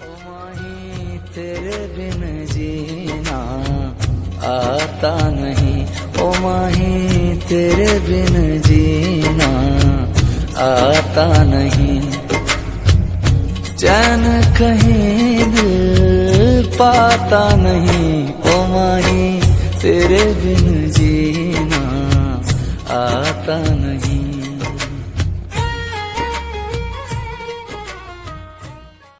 ओ माही तेरे बिन जीना आता नहीं, ओ माही तेरे बिन जीना आता नहीं। चैन कहीं दिल पाता नहीं, ओ माही तेरे बिन जीना आता नहीं।